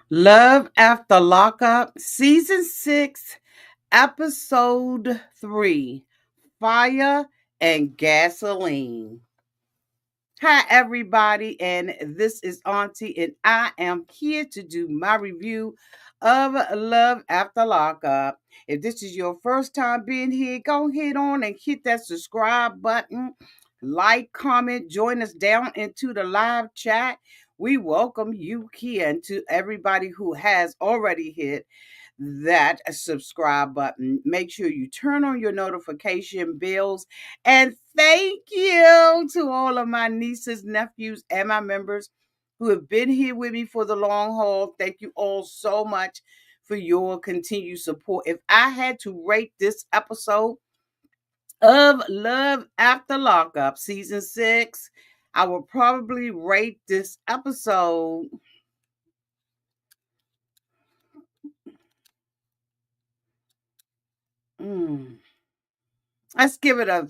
Love After Lockup, Season 6, Episode 3, Fire and Gasoline. Hi, everybody, and this is Auntie, and I am here to do my review of Love After Lockup. If this is your first time being here, go ahead on and hit that subscribe button, like, comment, join us down into the live chat. We welcome you here, and to everybody who has already hit that subscribe button. Make sure you turn on your notification bells. And thank you to all of my nieces, nephews, and my members who have been here with me for the long haul. Thank you all so much for your continued support. If I had to rate this episode of Love After Lockup, season 6, I would probably rate this episode. mm, let's give it a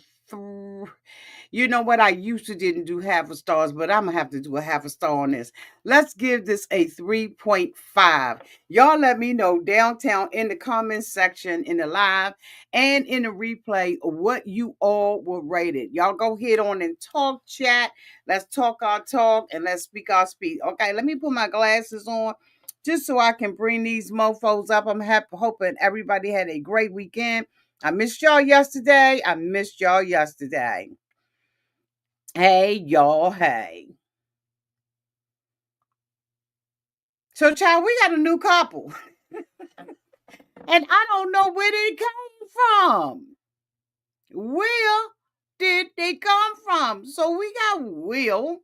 You know what? I used to didn't do half a stars, but I'm gonna have to do a half a star on this. Let's give this a 3.5. Y'all let me know downtown in the comments section, in the live, and in the replay what you all will rate it. Y'all go ahead on and talk chat. Let's talk our talk and let's speak our speak. Okay, let me put my glasses on just so I can bring these mofos up. I'm hoping everybody had a great weekend. I missed y'all yesterday. I missed y'all yesterday. Hey, y'all, hey. So, child, we got a new couple. And I don't know where they came from. Where did they come from? So, we got Will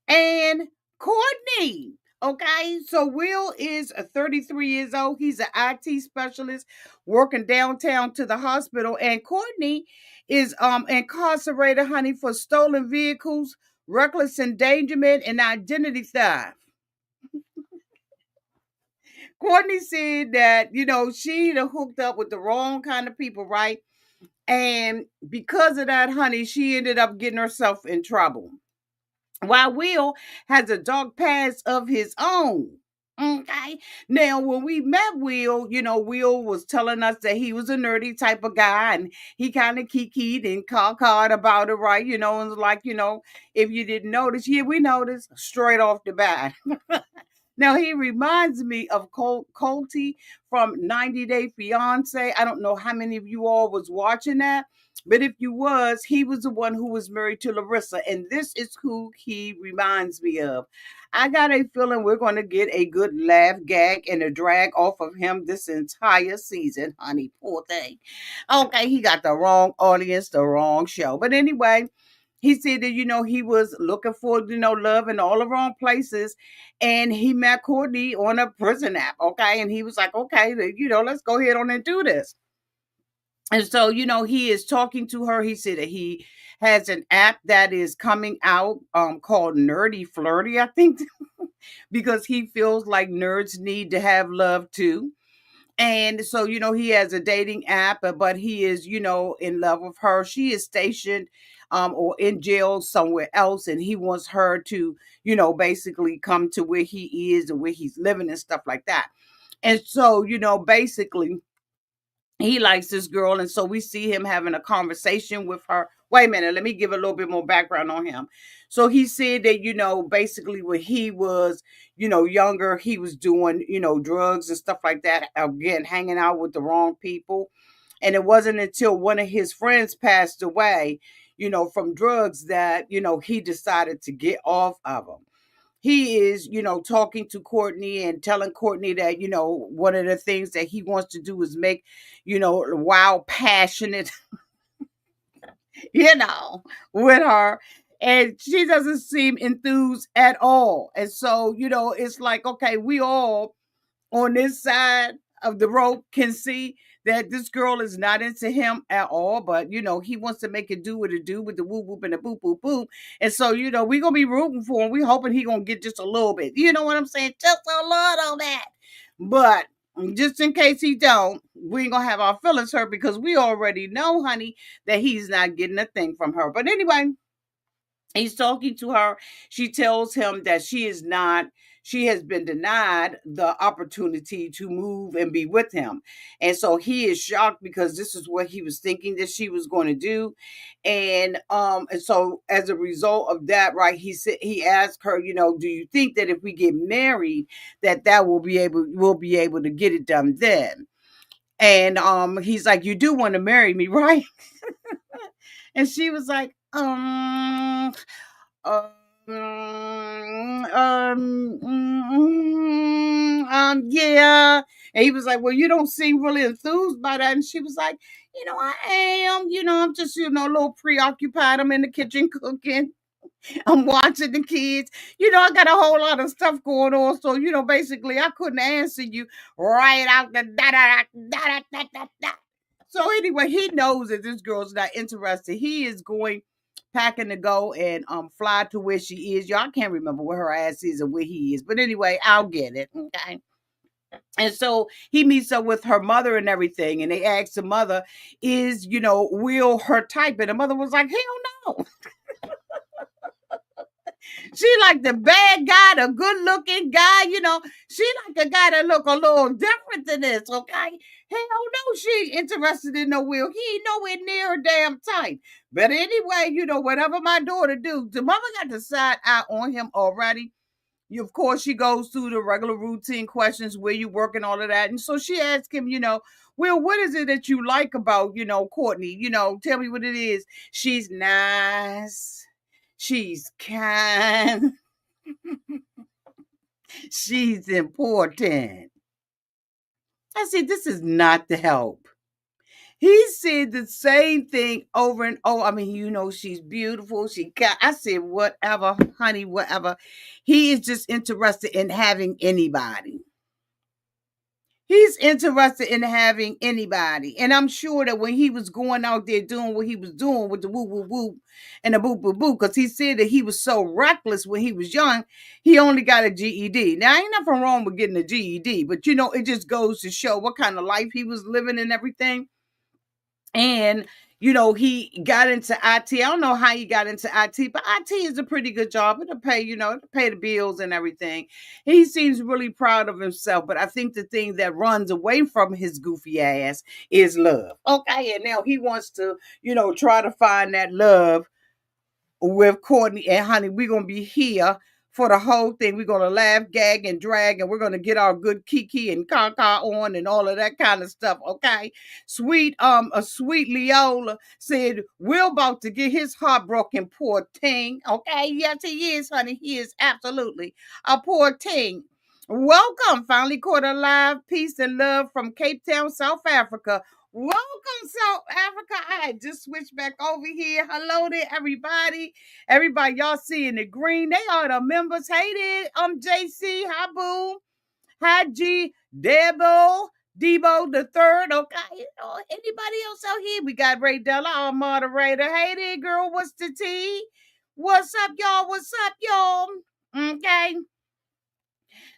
and Courtney. Okay, so Will is 33 years old. He's an IT specialist working downtown to the hospital. And Courtney is incarcerated, honey, for stolen vehicles, reckless endangerment, and identity theft. Courtney said that, she done hooked up with the wrong kind of people, right? And because of that, honey, she ended up getting herself in trouble. While Will has a dark past of his own. Okay. Now, when we met Will, Will was telling us that he was a nerdy type of guy and he kind of kikied and cawed about it, right? And was like, if you didn't notice, yeah, we noticed straight off the bat. Now he reminds me of Colty from 90 Day Fiance. I don't know how many of you all was watching that, but if you was, he was the one who was married to Larissa, and this is who he reminds me of. I got a feeling we're going to get a good laugh, gag, and a drag off of him this entire season, honey. Poor thing. Okay, he got the wrong audience, the wrong show. But anyway, he said that he was looking for love in all the wrong places, and he met Courtney on a prison app. Okay, and he was like, okay, let's go ahead on and do this. And so he is talking to her. He said that he has an app that is coming out called Nerdy Flirty, I think, because he feels like nerds need to have love too. And so, he has a dating app, but he is, in love with her. She is stationed or in jail somewhere else, and he wants her to, basically come to where he is and where he's living and stuff like that. And so, basically, he likes this girl. And so we see him having a conversation with her. Wait a minute, let me give a little bit more background on him. So he said that, basically when he was, younger, he was doing, drugs and stuff like that. Again, hanging out with the wrong people. And it wasn't until one of his friends passed away, from drugs that, he decided to get off of them. He is, talking to Courtney and telling Courtney that, one of the things that he wants to do is make, wild, passionate, with her. And she doesn't seem enthused at all. And so, it's like, okay, we all on this side of the rope can see that this girl is not into him at all, but he wants to make it do what it do with the whoop whoop and the boop boop boop. And so, we're gonna be rooting for him. We hoping he gonna get just a little bit. You know what I'm saying? Just a little bit. But just in case he don't, we ain't gonna have our feelings hurt because we already know, honey, that he's not getting a thing from her. But anyway, he's talking to her. She tells him that she has been denied the opportunity to move and be with him. And so he is shocked because this is what he was thinking that she was going to do. And so as a result of that, right, he asked her, do you think that if we get married, that we'll be able to get it done then? And he's like, you do want to marry me, right? And she was like, um, yeah. And he was like, well, you don't seem really enthused by that. And she was like, I am, I'm just, a little preoccupied. I'm in the kitchen cooking. I'm watching the kids. I got a whole lot of stuff going on. So, basically I couldn't answer you right out the da da da da da da da. So anyway, he knows that this girl's not interested. He is going packing to go and fly to where she is. Y'all, I can't remember where her ass is or where he is. But anyway, I'll get it. Okay. And so he meets up with her mother and everything. And they ask the mother, is, Will her type? And the mother was like, hell no. She like the bad guy, the good looking guy, She like a guy that look a little different than this, okay? Hell no, she ain't interested in no Will. He ain't nowhere near her damn type. But anyway, whatever my daughter do, the mother got the side eye on him already. Of course, she goes through the regular routine questions, where you work and all of that. And so she asks him, Will, what is it that you like about, Courtnee? Tell me what it is. She's nice. She's kind. She's important. I said, this is not the help. He said the same thing over and over. I mean, she's beautiful. I said, whatever, honey, whatever. He is just interested in having anybody. He's interested in having anybody. And I'm sure that when he was going out there doing what he was doing with the woo woo woo and the boo boo boo, because he said that he was so reckless when he was young, he only got a GED. Now, ain't nothing wrong with getting a GED, but it just goes to show what kind of life he was living and everything. And he got into IT. I don't know how he got into IT, but IT is a pretty good job. It'll pay, to pay the bills and everything. He seems really proud of himself, but I think the thing that runs away from his goofy ass is love. Okay, and now he wants to, try to find that love with Courtnee. And honey, we're gonna be here for the whole thing. We're gonna laugh, gag, and drag, and we're gonna get our good kiki and caca on and all of that kind of stuff. Okay. A sweet Leola said, we're about to get his heart broken, poor ting. Okay, yes, he is, honey. He is absolutely a poor ting. Welcome. Finally caught a live peace and love from Cape Town, South Africa. Welcome, South Africa. I just switched back over here. Hello there, everybody. Everybody, y'all seeing the green. They are the members. Hey there, JC. Hi, Boo. Hi, G. Debo the third. Okay. Anybody else out here? We got Ray Della, our moderator. Hey there, girl. What's the tea? What's up, y'all? What's up, y'all? Okay.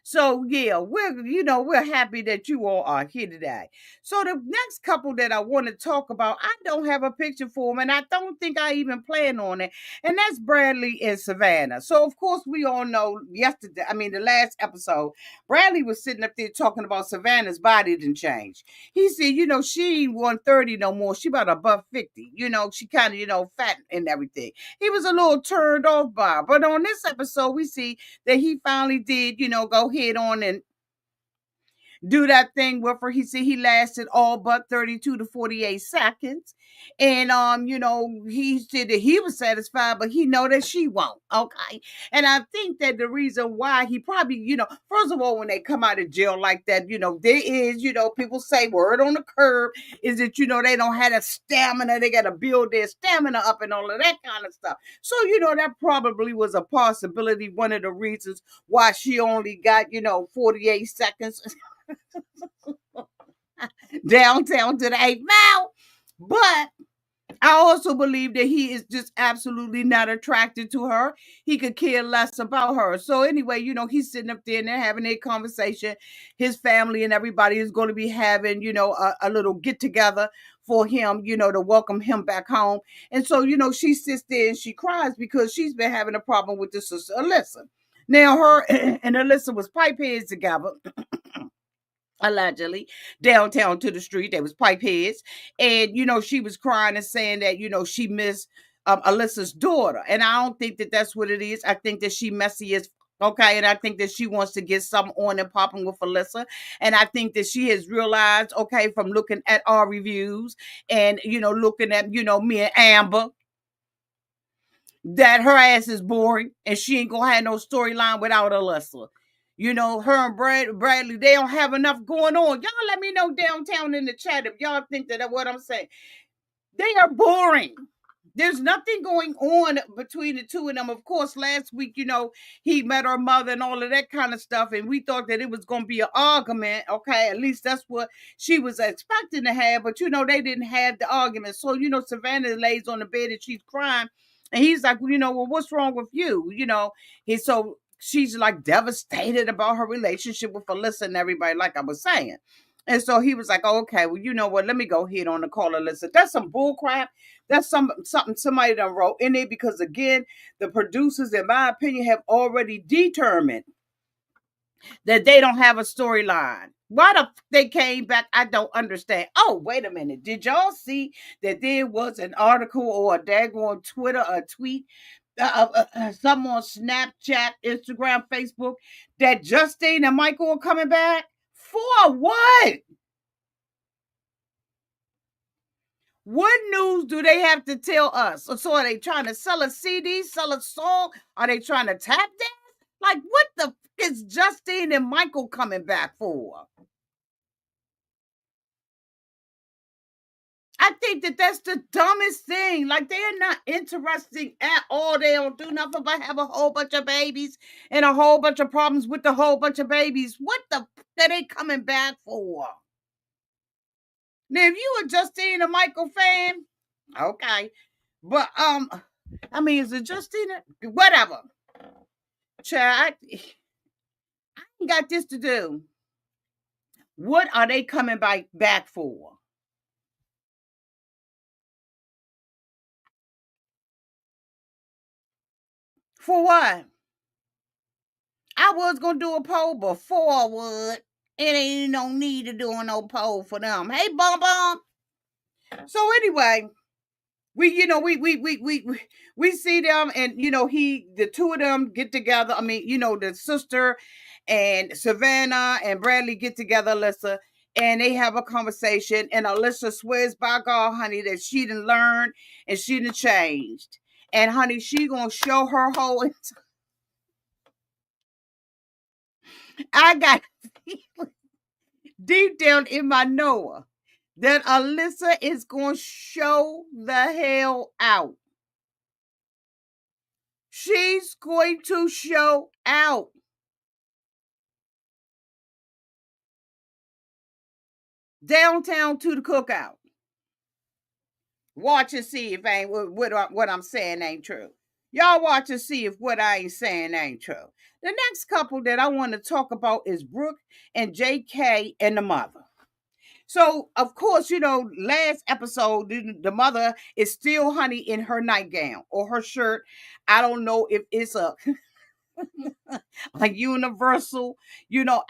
So yeah, we're happy that you all are here today. So the next couple that I want to talk about, I don't have a picture for them, and I don't think I even plan on it. And that's Bradley and Savannah. So of course we all know the last episode, Bradley was sitting up there talking about Savannah's body didn't change. He said, she ain't 130 no more. She about above 50. She kind of, fat and everything. He was a little turned off by her. But on this episode, we see that he finally did, go ahead on and do that thing with her. He said he lasted all but 32 to 48 seconds. And he said that he was satisfied, but he know that she won't. Okay. And I think that the reason why he probably, first of all, when they come out of jail like that, there is, people say word on the curb is that, they don't have the stamina. They got to build their stamina up and all of that kind of stuff. So, that probably was a possibility. One of the reasons why she only got, 48 seconds downtown to the 8th mile. But I also believe that he is just absolutely not attracted to her. He could care less about her. So anyway, he's sitting up there and they're having a conversation. His family and everybody is going to be having, a little get together for him, to welcome him back home. And so, she sits there and she cries because she's been having a problem with this sister Alyssa. Now her and Alyssa was pipe heads together, allegedly, downtown to the street. They was pipe heads. And, she was crying and saying that, she missed Alyssa's daughter. And I don't think that that's what it is. I think that she messy as okay. And I think that she wants to get something on and popping with Alyssa. And I think that she has realized, okay, from looking at our reviews and, looking at, me and Amber, that her ass is boring and she ain't gonna have no storyline without Alyssa. Her and Bradley, they don't have enough going on. Y'all let me know downtown in the chat if y'all think that what I'm saying. They are boring. There's nothing going on between the two of them. Of course, last week, he met her mother and all of that kind of stuff. And we thought that it was going to be an argument. Okay, at least that's what she was expecting to have. But, they didn't have the argument. So, Savannah lays on the bed and she's crying. And he's like, well, what's wrong with you? So she's like devastated about her relationship with Alyssa and everybody, like I was saying. And so he was like, oh, okay, well, you know what? Let me go ahead on the call Alyssa. That's some bull crap. That's something somebody done wrote in it because, again, the producers, in my opinion, have already determined that they don't have a storyline. Why the they came back, I don't understand. Oh, wait a minute. Did y'all see that there was an article or a daggone Twitter, a tweet, some on Snapchat, Instagram, Facebook, that Justine and Michael are coming back? For what? What news do they have to tell us? So are they trying to sell a CD, sell a song? Are they trying to tap dance? Like, what the f is Justine and Michael coming back for? I think that that's the dumbest thing. Like, they're not interesting at all. They don't do nothing but have a whole bunch of babies and a whole bunch of problems with the whole bunch of babies. What the f are they coming back for? Now, if you a Justine and Michael fan, okay. But I mean, is it Justina? Whatever. Child, I ain't got this to do. What are they coming back for? For what? I was gonna do a poll before I would. It ain't no need to do no poll for them. Hey, bum bum. So anyway, we see them, and the two of them get together. I mean, the sister and Savannah and Bradley get together, Alyssa, and they have a conversation, and Alyssa swears by God, honey, that she done learned and she done changed. And honey, she gonna show her whole I got deep down in my Noah that Alyssa is gonna show the hell out. She's going to show out. Downtown to the cookout. Watch and see if ain't what I'm saying ain't true. Y'all watch and see if what I ain't saying ain't true. The next couple that I want to talk about is Brooke and JK and the mother. So, of course, last episode, the mother is still, honey, in her nightgown or her shirt. I don't know if it's a like universal,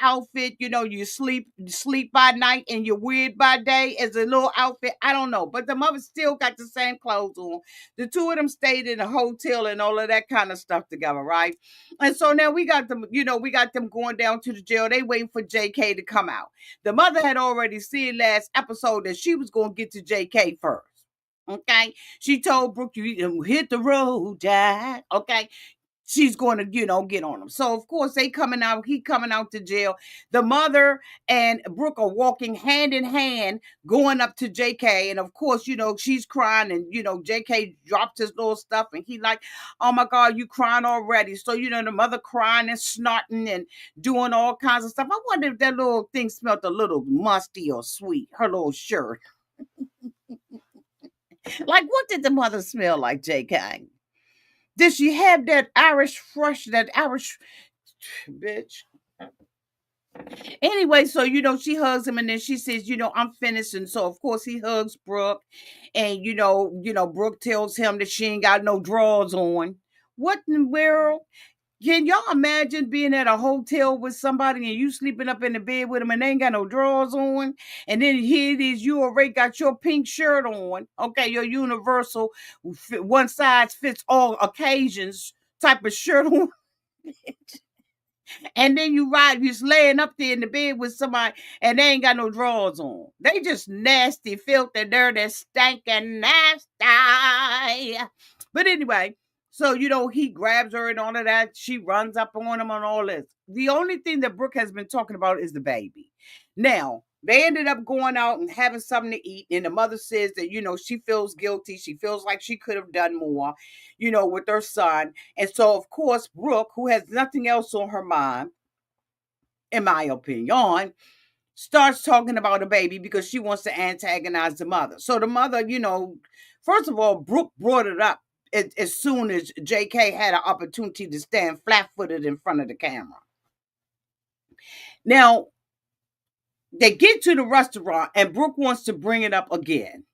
outfit. You sleep by night and you're weird by day as a little outfit. I don't know, but the mother still got the same clothes on. The two of them stayed in a hotel and all of that kind of stuff together, right? And so now we got them, we got them going down to the jail. They waiting for JK to come out. The mother had already seen last episode that she was going to get to JK first. Okay, she told Brooke, you hit the road, Jack. Okay, she's going to, get on him. So of course he coming out to jail. The mother and Brooke are walking hand in hand, going up to JK. And of course, she's crying and, JK dropped his little stuff and he like, oh my God, you crying already. So, the mother crying and snotting and doing all kinds of stuff. I wonder if that little thing smelled a little musty or sweet, her little shirt. Like, what did the mother smell like, JK? Did she have that Irish fresh, that Irish bitch? Anyway, so she hugs him and then she says, I'm finished. And so of course he hugs Brooke. And Brooke tells him that she ain't got no drawers on. What in the world? Can y'all imagine being at a hotel with somebody and you sleeping up in the bed with them and they ain't got no drawers on? And then here it is, you already got your pink shirt on. Okay, your universal one size fits all occasions type of shirt on. And then you just laying up there in the bed with somebody and they ain't got no drawers on. They just nasty, filthy, dirty, stinking, nasty. But anyway, so he grabs her and all of that. She runs up on him and all this. The only thing that Brooke has been talking about is the baby. Now, they ended up going out and having something to eat. And the mother says that, she feels guilty. She feels like she could have done more, with her son. And so, of course, Brooke, who has nothing else on her mind, in my opinion, starts talking about a baby because she wants to antagonize the mother. So the mother, first of all, Brooke brought it up as soon as JK had an opportunity to stand flat-footed in front of the camera. Now, they get to the restaurant and Brooke wants to bring it up again.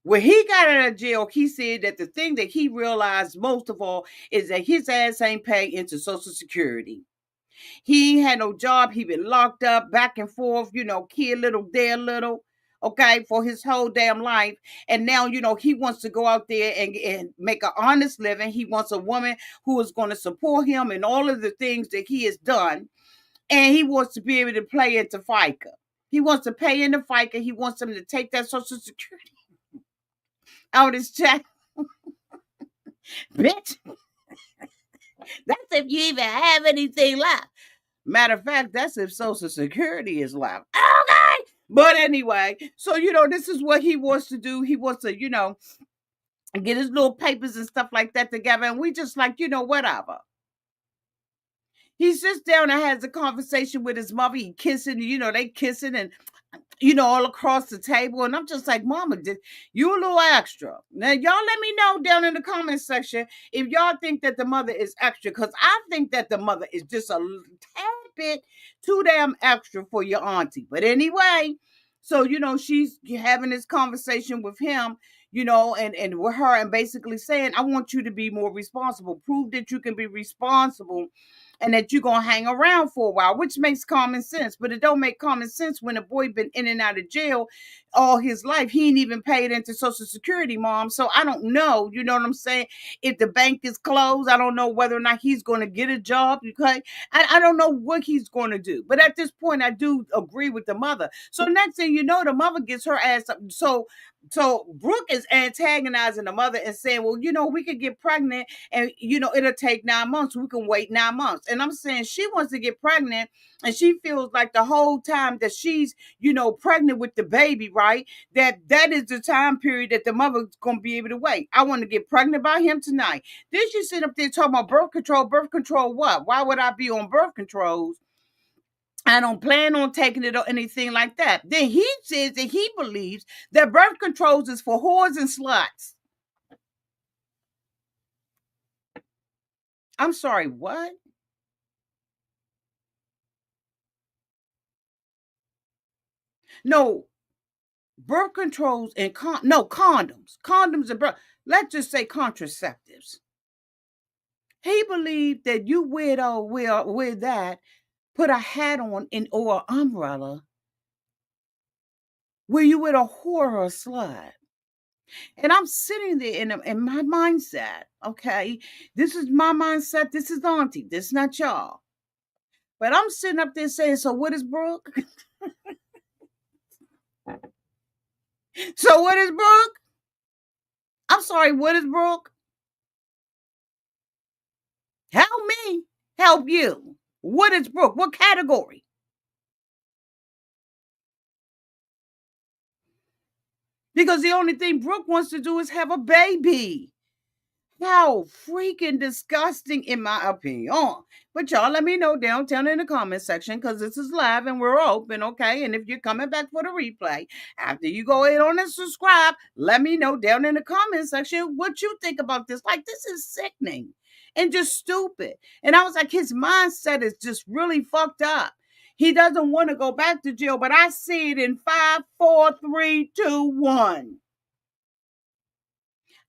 When he got out of jail, he said that the thing that he realized most of all is that his ass ain't paid into Social Security. He had no job. He been locked up back and forth, kid little, there little, okay, for his whole damn life. And now, he wants to go out there and make an honest living. He wants a woman who is going to support him in all of the things that he has done. And he wants to be able to play into FICA. He wants to pay into FICA. He wants them to take that Social Security out of his check. Bitch. That's if you even have anything left. Matter of fact, that's if Social Security is left. Okay. But anyway, so, this is what he wants to do. He wants to, get his little papers and stuff like that together. And we just like, whatever. He sits down and has a conversation with his mother. He kissing, they kissing and, all across the table. And I'm just like, Mama, you a little extra. Now, y'all let me know down in the comment section if y'all think that the mother is extra. Because I think that the mother is just a tad bit too damn extra for your auntie. But anyway, so, she's having this conversation with him, and with her and basically saying, I want you to be more responsible. Prove that you can be responsible and that you're going to hang around for a while, which makes common sense. But it don't make common sense when a boy been in and out of jail all his life. He ain't even paid into Social Security, Mom. So I don't know, you know what I'm saying? If the bank is closed, I don't know whether or not he's going to get a job, okay? I don't know what he's going to do. But at this point, I do agree with the mother. So next thing you know, the mother gets her ass up. So Brooke is antagonizing the mother and saying, well, we could get pregnant and, it'll take 9 months. We can wait 9 months. And I'm saying she wants to get pregnant and she feels like the whole time that she's, pregnant with the baby, right? That is the time period that the mother's going to be able to wait. I want to get pregnant by him tonight. Then she sit up there talking about birth control. Birth control what? Why would I be on birth controls? I don't plan on taking it or anything like that. Then he says that he believes that birth controls is for whores and sluts. I'm sorry, what? No, birth controls and condoms. Condoms and birth. Let's just say contraceptives. He believed that you wear that, put a hat on or an umbrella, where you with a whore or a slut. And I'm sitting there in my mindset, okay? This is my mindset. This is auntie. This is not y'all. But I'm sitting up there saying, so what is Brooke? So what is Brooke? I'm sorry, what is Brooke? Help me. Help you. What is Brooke? What category? Because the only thing Brooke wants to do is have a baby. How freaking disgusting, in my opinion. But y'all let me know down in the comment section because this is live and we're open, okay? And if you're coming back for the replay, after you go ahead on and subscribe, let me know down in the comment section what you think about this. Like, this is sickening and just stupid. And I was like, his mindset is just really fucked up. He doesn't want to go back to jail, but I see it in 5, 4, 3, 2, 1.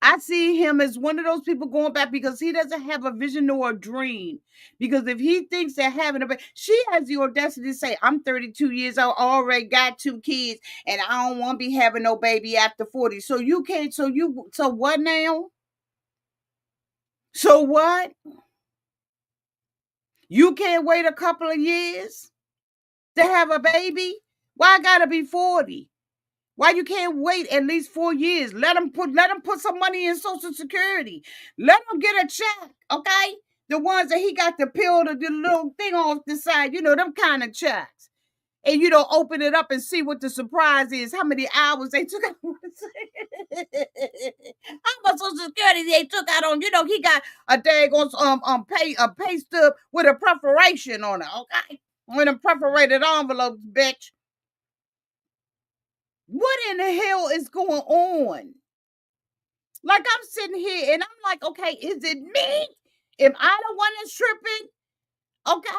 I see him as one of those people going back because he doesn't have a vision or a dream. Because if he thinks that having a baby, she has the audacity to say, I'm 32 years old, already got 2 kids, and I don't want to be having no baby after 40. So you can't, so what now? So what? You can't wait a couple of years to have a baby? Why I gotta be 40? Why you can't wait at least 4 years? Let him put some money in Social Security. Let him get a check, okay? The ones that he got to peel the little thing off the side, them kind of checks. And open it up and see what the surprise is. How many hours they took out? How much Social Security they took out on? He got a daggone pay stub with a perforation on it, okay? With a perforated envelopes, bitch. What in the hell is going on? Like I'm sitting here and I'm like, okay, is it me? Am I the one that's tripping? Okay.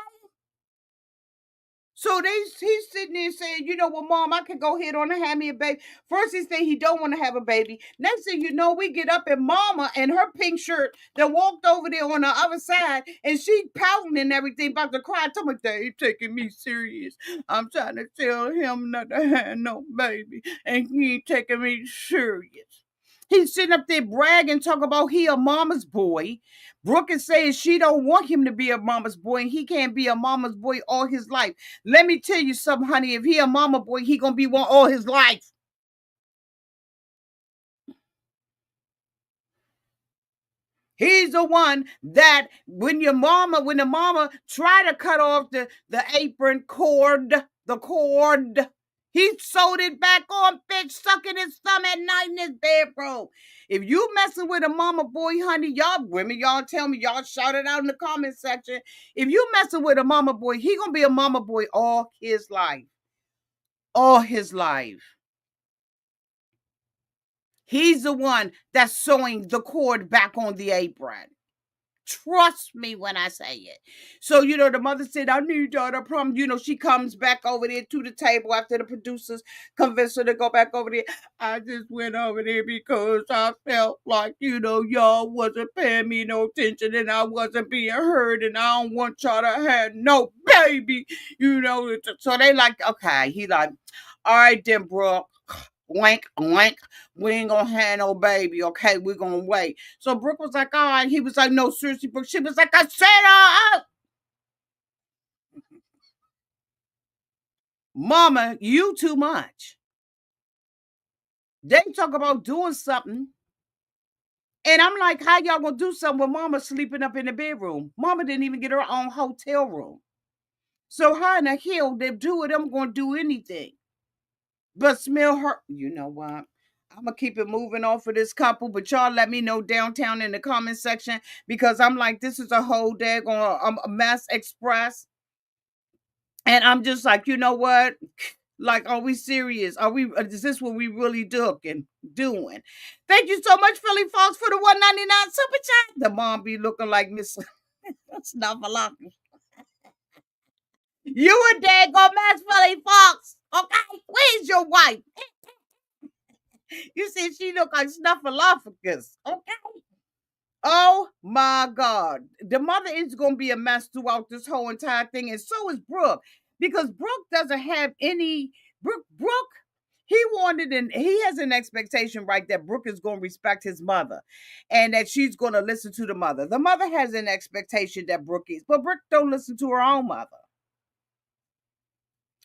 So he's sitting there saying, well, Mom, I can go ahead on and have me a baby. First he said he don't want to have a baby. Next thing you know, we get up and Mama and her pink shirt that walked over there on the other side and she pouting and everything about to cry. Tell me that he taking me serious. I'm trying to tell him not to have no baby and he ain't taking me serious. He's sitting up there bragging, talking about he a mama's boy. Brooke is saying she don't want him to be a mama's boy and he can't be a mama's boy all his life. Let me tell you something, honey. If he a mama boy, he gonna be one all his life. He's the one that when the mama try to cut off the apron cord, the cord, he sewed it back on, bitch, sucking his thumb at night in his bedroom. If you messing with a mama boy, honey, y'all women, y'all tell me, y'all shout it out in the comment section. If you messing with a mama boy, he gonna be a mama boy all his life. All his life. He's the one that's sewing the cord back on the apron. Trust me when I say it. So, the mother said, I need y'all to problem. She comes back over there to the table after the producers convinced her to go back over there. I just went over there because I felt like, y'all wasn't paying me no attention and I wasn't being heard and I don't want y'all to have no baby. So they like, okay. He like, all right then, Brooke. Wink, wink. We ain't gonna have no baby, okay? We're gonna wait. So Brooke was like, all right. He was like, no, seriously, Brooke. She was like, I said, Mama, you too much. They talk about doing something. And I'm like, how y'all gonna do something with Mama sleeping up in the bedroom? Mama didn't even get her own hotel room. So how in the hell the two of them gonna do anything but smell her? You know what? I'm gonna keep it moving on for this couple, but y'all let me know downtown in the comment section because I'm like, this is a whole daggone a mess express, and I'm just like, you know what? Like, are we serious? Are we? Is this what we really doing? Thank you so much, Philly Fox, for the 199 super chat. The mom be looking like Miss Snuffleupagus. You a daggone mess, Philly Fox. Okay, where's your wife? You said she look like Snuffleupagus. Okay. Oh my God. The mother is going to be a mess throughout this whole entire thing. And so is Brooke. Because Brooke doesn't have any. Brooke, he wanted and he has an expectation, right, that Brooke is going to respect his mother and that she's going to listen to the mother. The mother has an expectation that Brooke is, but Brooke don't listen to her own mother.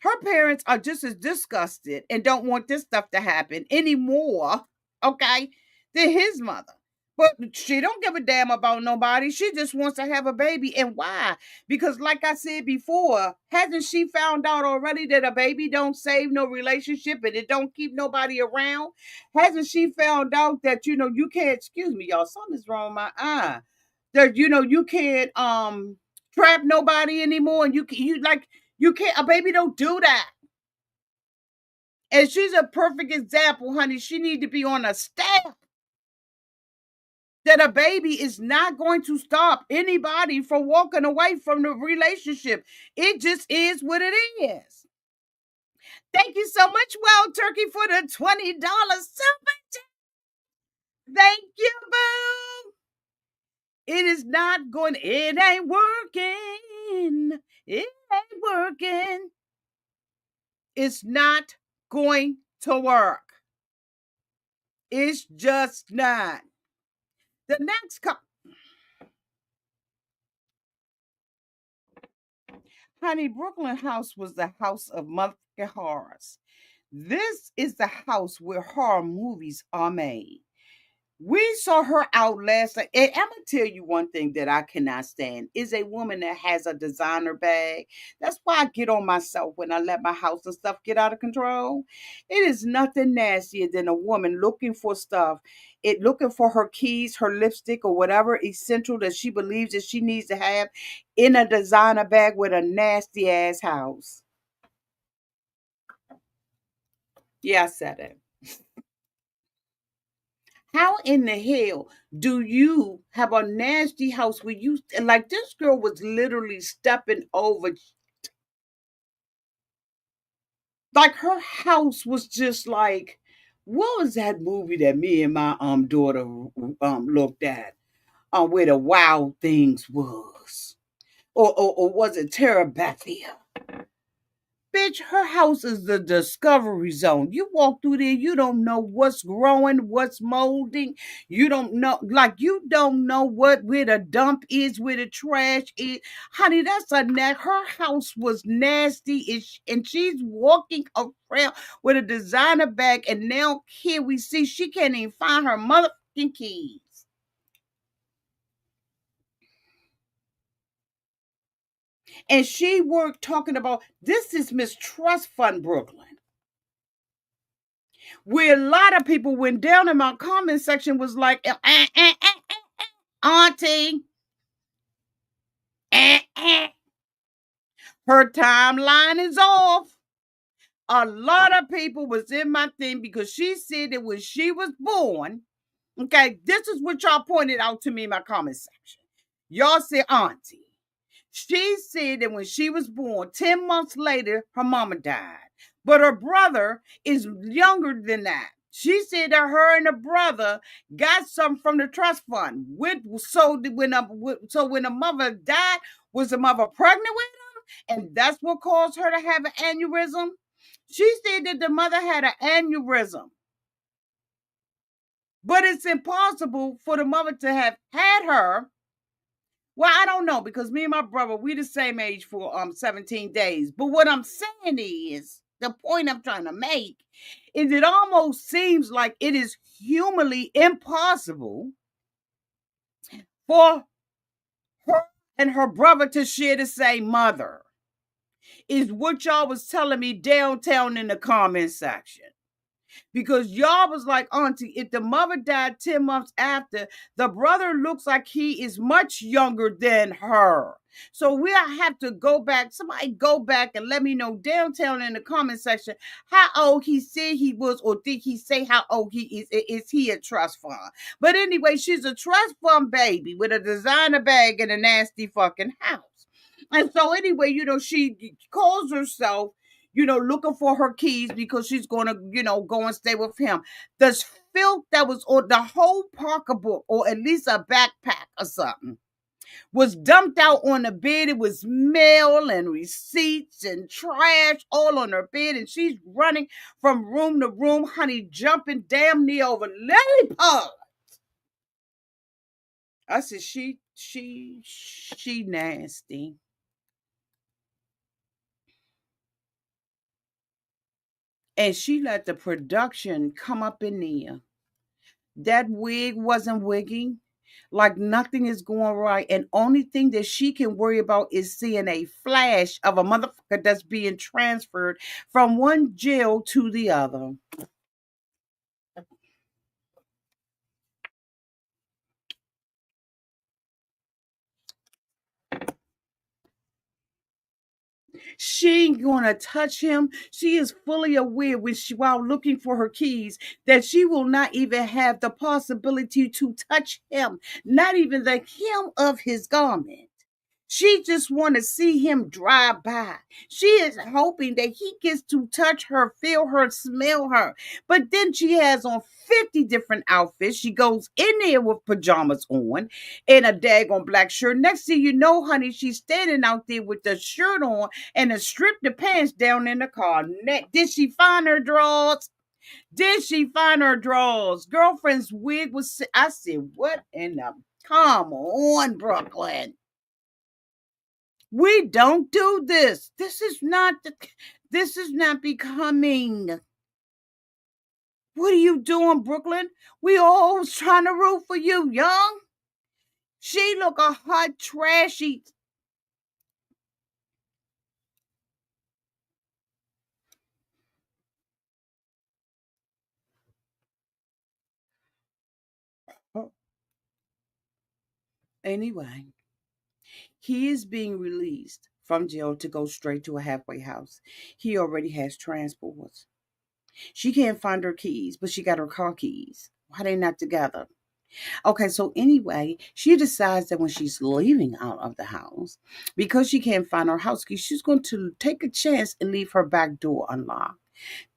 Her parents are just as disgusted and don't want this stuff to happen anymore, okay, than his mother. But she don't give a damn about nobody. She just wants to have a baby. And why? Because like I said before, hasn't she found out already that a baby don't save no relationship and it don't keep nobody around? Hasn't she found out that, you can't, excuse me, y'all, something's wrong with my eye. That, you can't trap nobody anymore. And you can't, a baby don't do that. And she's a perfect example, honey. She need to be on a staff that a baby is not going to stop anybody from walking away from the relationship. It just is what it is. Thank you so much, Wild Turkey, for the $20 super chat. Thank you, boo. It is not going, it ain't working. It ain't working. It's not going to work. It's just not. The next honey, Brooklyn House was the house of motherfucking horrors. This is the house where horror movies are made. We saw her out last night. And I'm gonna tell you one thing that I cannot stand is a woman that has a designer bag. That's why I get on myself when I let my house and stuff get out of control. It is nothing nastier than a woman looking for stuff, looking for her keys, her lipstick, or whatever essential that she believes that she needs to have in a designer bag with a nasty ass house. Yeah, I said it. How in the hell do you have a nasty house where you like this girl was literally stepping over, like her house was just like, what was that movie that me and my daughter looked at where the wild things was, or was it Terabithia? Bitch, her house is the discovery zone. You walk through there, you don't know what's growing, what's molding. You don't know, like you don't know what where the dump is, where the trash is. Honey, that's a net. Her house was nasty, and she's walking around with a designer bag. And now here we see she can't even find her motherfucking keys. And she worked talking about this is Miss Trust Fund Brooklyn, where a lot of people went down in my comment section was like, Auntie, her timeline is off. A lot of people was in my thing because she said that when she was born, okay, this is what y'all pointed out to me in my comment section. Y'all said, Auntie, she said that when she was born, 10 months later, her mama died. But her brother is younger than that. She said that her and her brother got something from the trust fund. So when the mother died, was the mother pregnant with him? And that's what caused her to have an aneurysm? She said that the mother had an aneurysm. But it's impossible for the mother to have had her. Well, I don't know because me and my brother, we the same age for 17 days. But what I'm saying is, the point I'm trying to make is it almost seems like it is humanly impossible for her and her brother to share the same mother. Is what y'all was telling me downtown in the comment section. Because y'all was like, Auntie, if the mother died 10 months after, the brother looks like he is much younger than her. So we have to go back. Somebody go back and let me know downtown in the comment section how old he said he was, or did he say how old he is? Is he a trust fund? But anyway, she's a trust fund baby with a designer bag and a nasty fucking house. And so anyway, she calls herself looking for her keys because she's going to, go and stay with him. The filth that was on the whole pocketbook, or at least a backpack or something, was dumped out on the bed. It was mail and receipts and trash all on her bed. And she's running from room to room, honey, jumping damn near over lily pads. I said, she nasty. And she let the production come up in there. That wig wasn't wigging. Like nothing is going right. And only thing that she can worry about is seeing a flash of a motherfucker that's being transferred from one jail to the other. She ain't gonna touch him. She is fully aware while looking for her keys that she will not even have the possibility to touch him, not even the hem of his garment. She just want to see him drive by. She is hoping that he gets to touch her, feel her, smell her. But then she has on 50 different outfits. She goes in there with pajamas on and a daggone black shirt. Next thing you know, honey, she's standing out there with the shirt on and a stripped the pants down in the car. Did she find her drawers? Did she find her drawers? Girlfriend's wig was. I said, what in the. Come on, Brooklyn. We don't do this. This is not becoming. What are you doing, Brooklyn? We always trying to root for you, young. She look a hot trashy. Oh, anyway, he is being released from jail to go straight to a halfway house. He already has transports. She can't find her keys, but she got her car keys. Why they not together? Okay, so anyway, she decides that when she's leaving out of the house, because she can't find her house key, she's going to take a chance and leave her back door unlocked.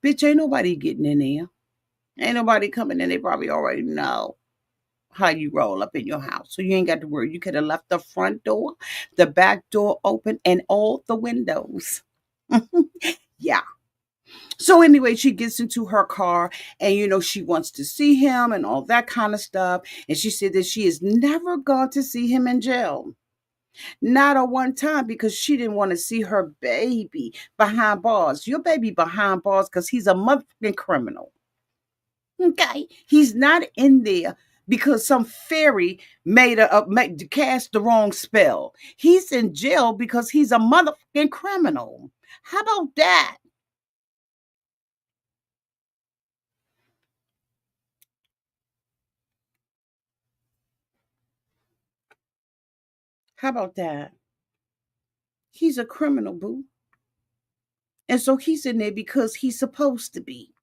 Bitch, ain't nobody getting in there. Ain't nobody coming in. They probably already know how you roll up in your house. So you ain't got to worry. You could have left the front door, the back door open, and all the windows. Yeah. So anyway, she gets into her car and she wants to see him and all that kind of stuff. And she said that she is never going to see him in jail. Not a one time because she didn't want to see her baby behind bars. Your baby behind bars because he's a motherfucking criminal. Okay. He's not in there because some fairy cast the wrong spell. He's in jail because he's a motherfucking criminal. How about that? How about that? He's a criminal, boo. And so he's in there because he's supposed to be.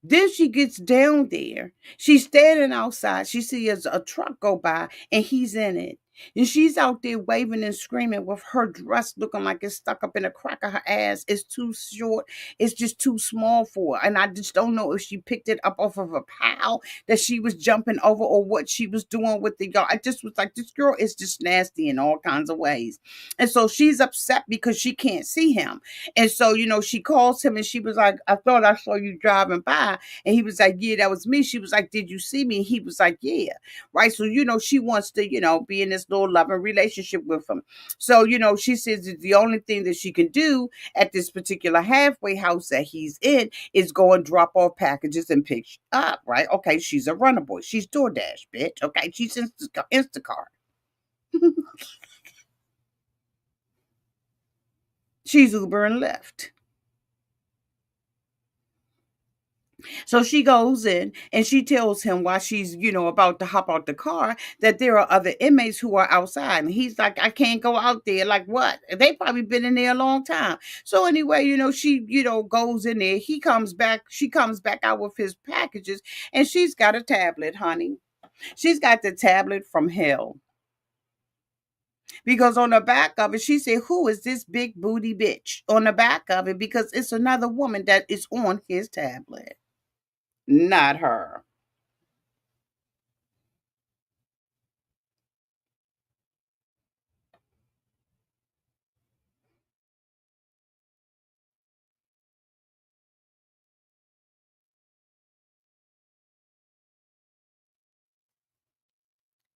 Then she gets down there. She's standing outside. She sees a truck go by and he's in it. And she's out there waving and screaming with her dress looking like it's stuck up in the crack of her ass. It's too short. It's just too small for her. And I just don't know if she picked it up off of a pile that she was jumping over or what she was doing with the yard. I just was like, this girl is just nasty in all kinds of ways. And so she's upset because she can't see him. And so, she calls him and she was like, I thought I saw you driving by. And he was like, yeah, that was me. She was like, did you see me? And he was like, yeah. Right. So, she wants to, be in this little loving relationship with him. So, she says that the only thing that she can do at this particular halfway house that he's in is go and drop off packages and pick up. Right. Okay. She's a runner boy. She's DoorDash, bitch. Okay. She's Instacart. She's Uber and Lyft. So she goes in and she tells him while she's, about to hop out the car that there are other inmates who are outside. And he's like, I can't go out there. Like what? They probably been in there a long time. So anyway, she, goes in there. He comes back. She comes back out with his packages and she's got a tablet, honey. She's got the tablet from hell. Because on the back of it, she said, who is this big booty bitch? On the back of it, because it's another woman that is on his tablet. Not her.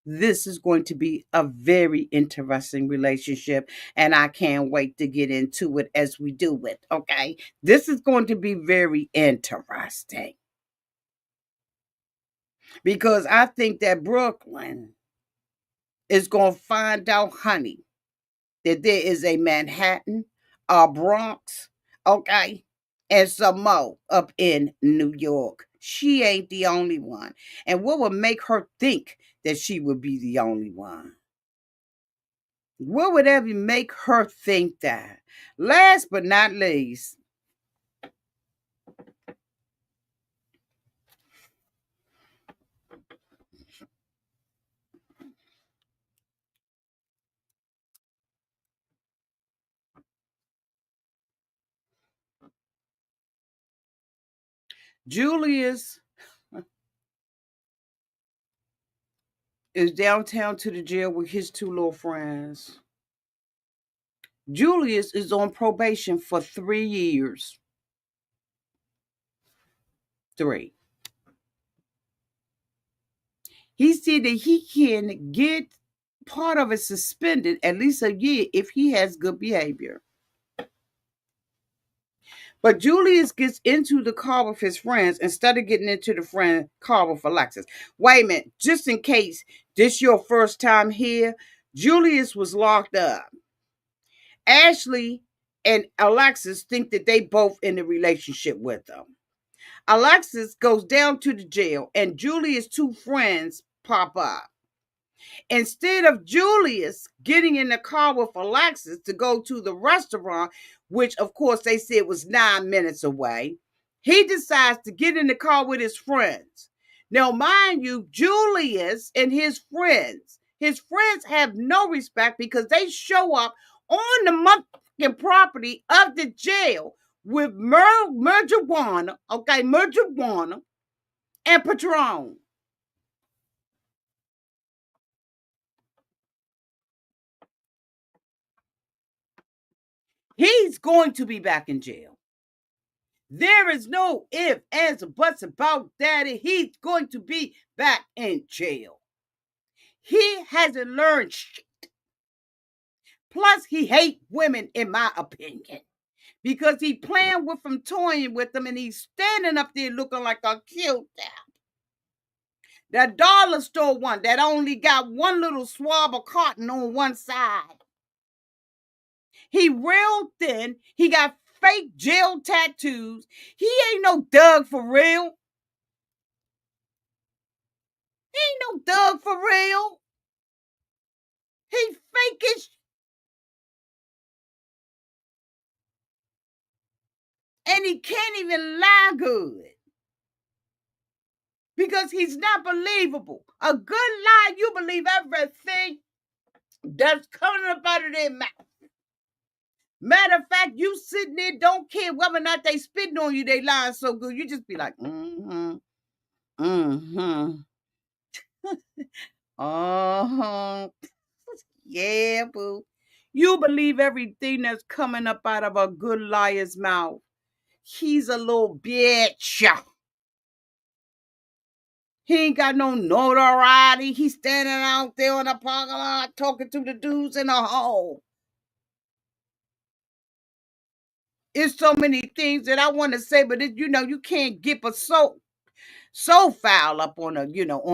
This is going to be a very interesting relationship, and I can't wait to get into it as we do it. Okay. This is going to be very interesting because I think that Brooklyn is going to find out, honey, that there is a Manhattan, a Bronx, okay, and some more up in New York. She ain't the only one. And what would make her think that she would be the only one? What would ever make her think that? Last but not least, Julius is downtown to the jail with his two little friends. Julius is on probation for 3 years. Three. He said that he can get part of it suspended at least a year if he has good behavior. But Julius gets into the car with his friends instead of getting into the friend car with Alexis. Wait a minute, just in case this your first time here, Julius was locked up. Ashley and Alexis think that they both in a relationship with them. Alexis goes down to the jail and Julius' two friends pop up. Instead of Julius getting in the car with Alexis to go to the restaurant, which of course they said was 9 minutes away, he decides to get in the car with his friends. Now, mind you, Julius and his friends have no respect because they show up on the motherfucking property of the jail with marijuana, marijuana and Patron. He's going to be back in jail. There is no if, ands, or buts about that. He's going to be back in jail. He hasn't learned shit. Plus, he hates women, in my opinion. Because he playing with them, toying with them, and he's standing up there looking like a cute dad. That dollar store one that only got one little swab of cotton on one side. He real thin. He got fake jail tattoos. He ain't no Doug for real. He ain't no Doug for real. He fake as and he can't even lie good. Because he's not believable. A good lie, you believe everything that's coming up out of their mouth. Matter of fact, you sitting there, don't care whether or not they spitting on you, they lying so good. You just be like, mm-hmm, mm-hmm. Uh-huh. Yeah, boo. You believe everything that's coming up out of a good liar's mouth. He's a little bitch. He ain't got no notoriety. He's standing out there in the parking lot talking to the dudes in the hole. It's so many things that I want to say, but you can't get but so foul up on on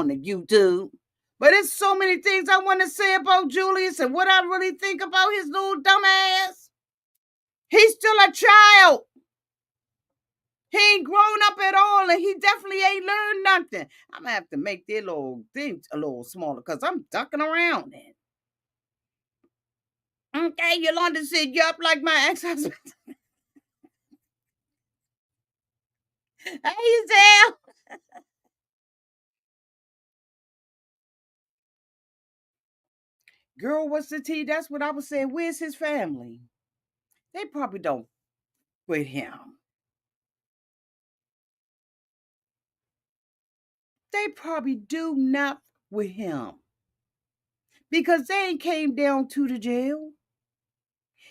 the YouTube. But it's so many things I want to say about Julius and what I really think about his little dumb ass. He's still a child. He ain't grown up at all, and he definitely ain't learned nothing. I'm gonna have to make their little things a little smaller because I'm ducking around it. Okay, Yolanda said, yup, like my ex-husband. Hey, Zell. Girl, what's the tea? That's what I was saying. Where's his family? They probably don't with him. They probably do not with him. Because they ain't came down to the jail.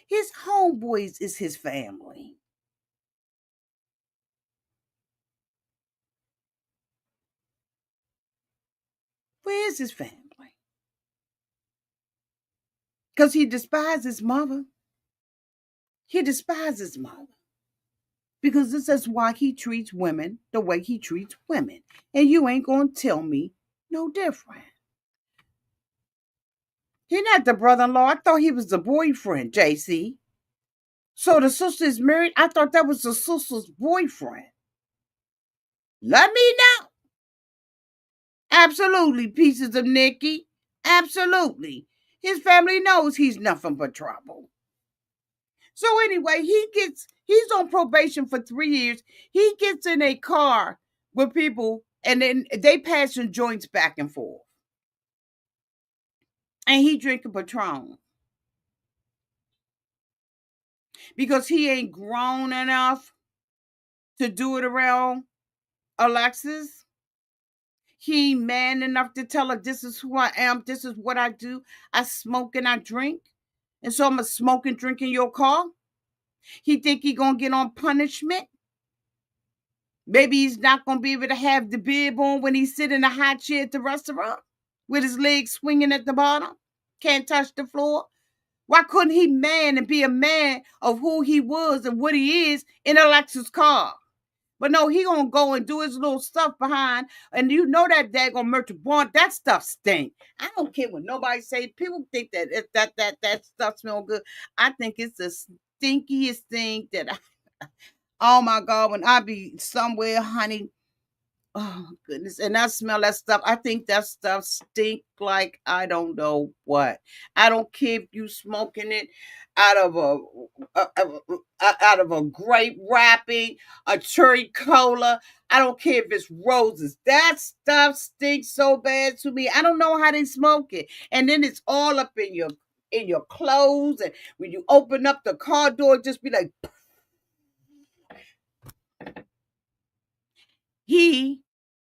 His homeboys is his family. Where is his family? Because he despises his mother. He despises his mother. Because this is why he treats women the way he treats women. And you ain't going to tell me no different. He not the brother-in-law. I thought he was the boyfriend, JC. So the sister is married? I thought that was the sister's boyfriend. Let me know. Absolutely, pieces of Nikki. Absolutely. His family knows he's nothing but trouble. So anyway, he's on probation for 3 years. He gets in a car with people and then they passing joints back and forth. And he drinking Patron. Because he ain't grown enough to do it around Alexis, he ain't man enough to tell her this is who I am, this is what I do. I smoke and I drink. And so I'm gonna smoke and drink in your car. He think he gonna get on punishment. Maybe he's not gonna be able to have the bib on when he sit in a high chair at the restaurant with his legs swinging at the bottom. Can't touch the floor. Why couldn't he man and be a man of who he was and what he is in a Lexus car? But no, he gonna go and do his little stuff behind, and you know that daggone merchant born, that stuff stink. I don't care what nobody say. People think that that stuff smell good. I think it's the stinkiest thing that oh my God, when I be somewhere, honey. Oh goodness. And I smell that stuff. I think that stuff stink like I don't know what. I don't care if you smoking it out of out of a grape wrapping, a cherry cola. I don't care if it's roses. That stuff stinks so bad to me. I don't know how they smoke it. And then it's all up in your clothes. And when you open up the car door, just be like, he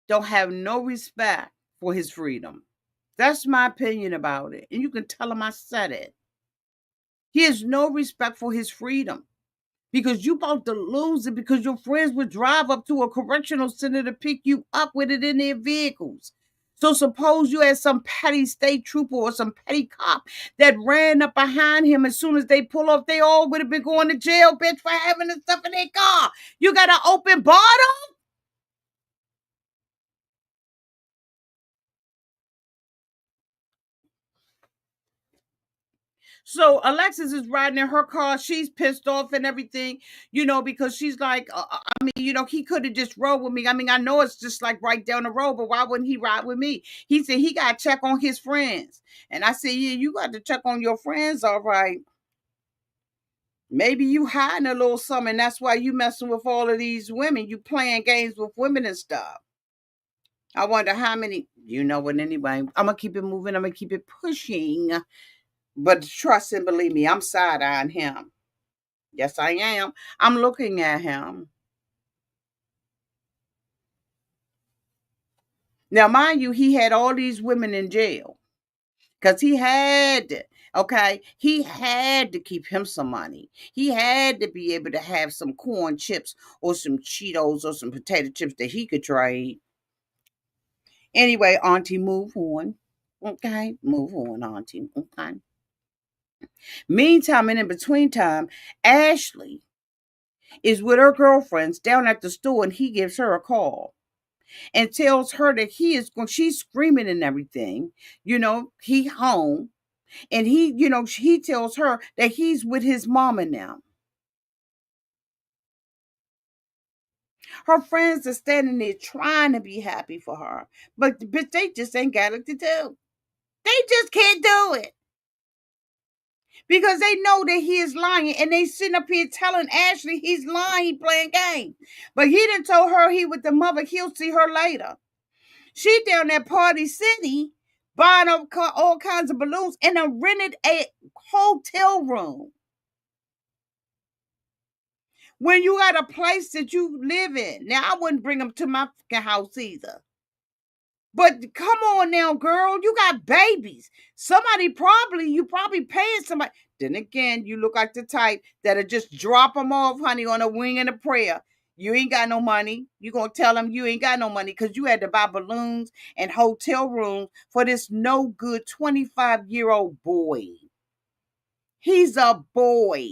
don't have no respect for his freedom. That's my opinion about it. And you can tell him I said it. He has no respect for his freedom because you about to lose it because your friends would drive up to a correctional center to pick you up with it in their vehicles. So suppose you had some petty state trooper or some petty cop that ran up behind him as soon as they pull off, they all would have been going to jail, bitch, for having the stuff in their car. You got an open bottle? So Alexis is riding in her car. She's pissed off and everything, because she's like, I mean, he could have just rode with me. I mean, I know it's just like right down the road, but why wouldn't he ride with me? He said he got to check on his friends. And I said, yeah, you got to check on your friends, all right. Maybe you hiding a little something. That's why you messing with all of these women. You playing games with women and stuff. I wonder how many, what, anyway. I'm going to keep it moving. I'm going to keep it pushing. But trust and believe me, I'm side-eyeing him. Yes, I am. I'm looking at him. Now, mind you, he had all these women in jail because he had to. Okay, he had to keep him some money. He had to be able to have some corn chips or some Cheetos or some potato chips that he could trade. Anyway, Auntie, move on. Okay, move on, Auntie. Okay. Meantime, and in between time, Ashley is with her girlfriends down at the store, and he gives her a call and tells her that he is going, she's screaming and everything, he home, and he tells her that he's with his mama now. Her friends are standing there trying to be happy for her, but they just ain't got it to do. They just can't do it because they know that he is lying, and they sitting up here telling Ashley he's lying, he playing games. But he done told her he with the mother, he'll see her later. She down at Party City buying up all kinds of balloons and then rented a hotel room. When you got a place that you live in. Now, I wouldn't bring them to my fucking house either. But come on now, girl. You got babies. You probably paying somebody. Then again, you look like the type that'll just drop them off, honey, on a wing and a prayer. You ain't got no money. You gonna tell them you ain't got no money because you had to buy balloons and hotel rooms for this no good 25-year-old boy. He's a boy.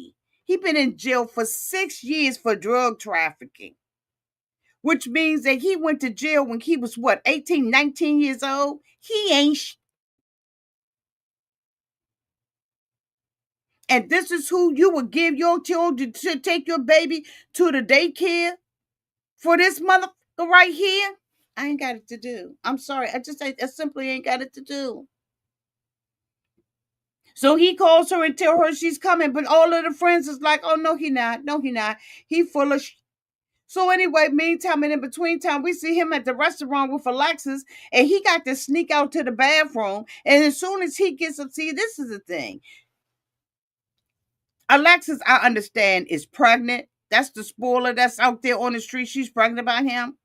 He been in jail for 6 years for drug trafficking, which means that he went to jail when he was what, 18, 19 years old? He ain't and this is who you would give your children to take your baby to the daycare for this motherfucker right here? I ain't got it to do. I'm sorry. I simply ain't got it to do. So he calls her and tell her she's coming, but all of the friends is like, oh, no, he not. No, he not. He full of So anyway, meantime and in between time, we see him at the restaurant with Alexis, and he got to sneak out to the bathroom. And as soon as he gets up, see, this is the thing. Alexis, I understand, is pregnant. That's the spoiler that's out there on the street. She's pregnant by him.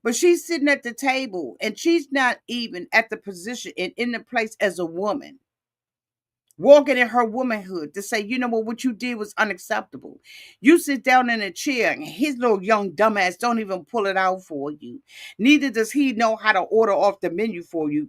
But she's sitting at the table and she's not even at the position and in the place as a woman, walking in her womanhood to say, you know what you did was unacceptable. You sit down in a chair and his little young dumbass don't even pull it out for you. Neither does he know how to order off the menu for you,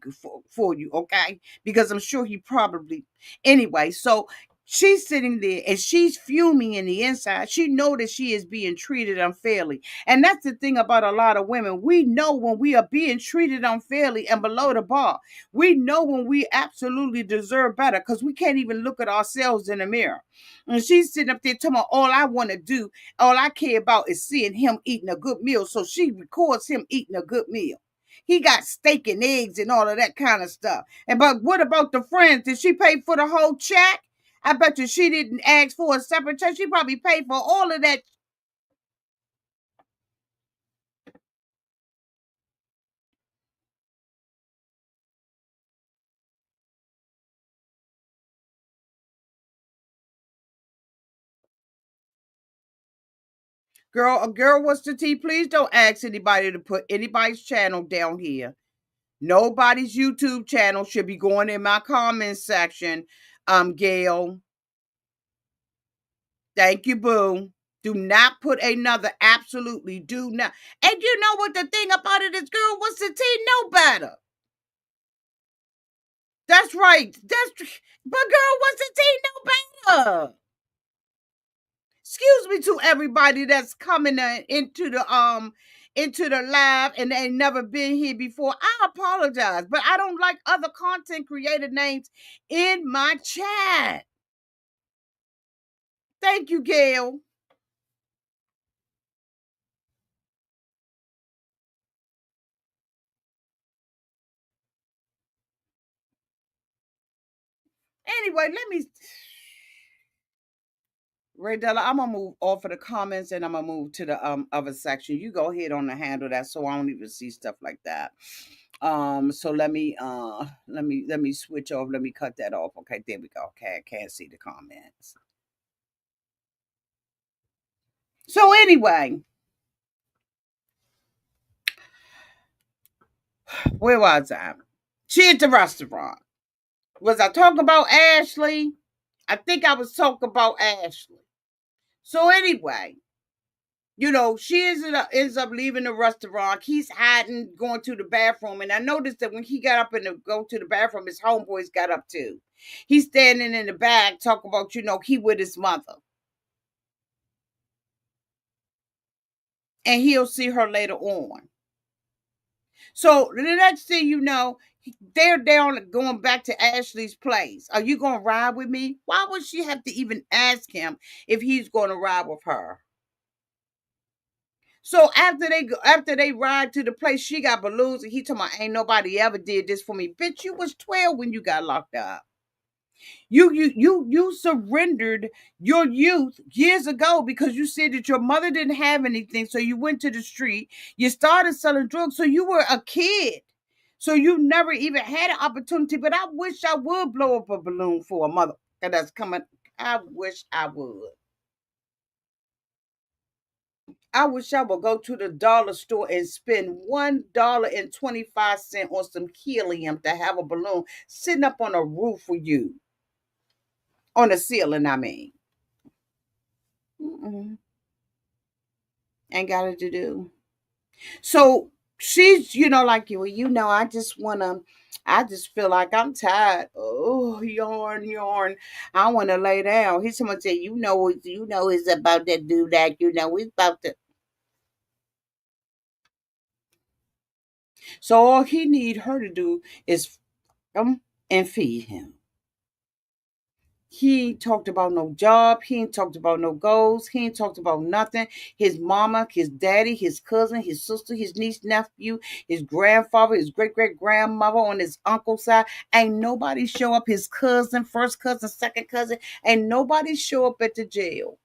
okay? Because I'm sure he probably anyway. So she's sitting there and she's fuming in the inside. She know that she is being treated unfairly. And that's the thing about a lot of women. We know when we are being treated unfairly and below the bar. We know when we absolutely deserve better because we can't even look at ourselves in the mirror. And she's sitting up there telling me, all I want to do, all I care about is seeing him eating a good meal. So she records him eating a good meal. He got steak and eggs and all of that kind of stuff. And but what about the friends? Did she pay for the whole check? I bet you she didn't ask for a separate check. She probably paid for all of that. Girl, what's the tea? Please don't ask anybody to put anybody's channel down here. Nobody's YouTube channel should be going in my comments section. Gail. Thank you, boo. Do not put another. Absolutely do not. And you know what the thing about it is, girl, what's the tea? No better. That's right. But girl, what's the tea? No better. Excuse me to everybody that's coming into the live and they ain't never been here before. I apologize, but I don't like other content creator names in my chat. Thank you, Gail. Anyway, let me Ray Della, I'm gonna move off of the comments and I'm gonna move to the other section. You go ahead on to handle that so I don't even see stuff like that. So let me switch over. Let me cut that off. Okay, there we go. Okay, I can't see the comments. So anyway, where was I? She at the restaurant. Was I talking about Ashley? I think I was talking about Ashley. So anyway, she ends up leaving the restaurant. He's hiding, going to the bathroom. And I noticed that when he got up and to go to the bathroom, his homeboys got up too. He's standing in the back talking about, he with his mother. And he'll see her later on. So the next thing you know, they're down going back to Ashley's place. Are you going to ride with me? Why would she have to even ask him if he's going to ride with her? So after they ride to the place, she got balloons, and he told me, ain't nobody ever did this for me. Bitch, you was 12 when you got locked up. You surrendered your youth years ago because you said that your mother didn't have anything, so you went to the street. You started selling drugs, so you were a kid. So you never even had an opportunity. But I wish I would blow up a balloon for a mother that's coming. I wish I would. I wish I would go to the dollar store and spend $1.25 on some helium to have a balloon sitting up on a roof for you. On the ceiling, I mean. Mm-mm. Ain't got it to do. So she's, like you, I just feel like I'm tired. Oh, yarn. I want to lay down. He's someone say, it's about to do that. It's about to. So all he need her to do is come and feed him. He ain't talked about no job. He ain't talked about no goals. He ain't talked about nothing. His mama, his daddy, his cousin, his sister, his niece, nephew, his grandfather, his great great grandmother on his uncle's side. Ain't nobody show up. His cousin, first cousin, second cousin. Ain't nobody show up at the jail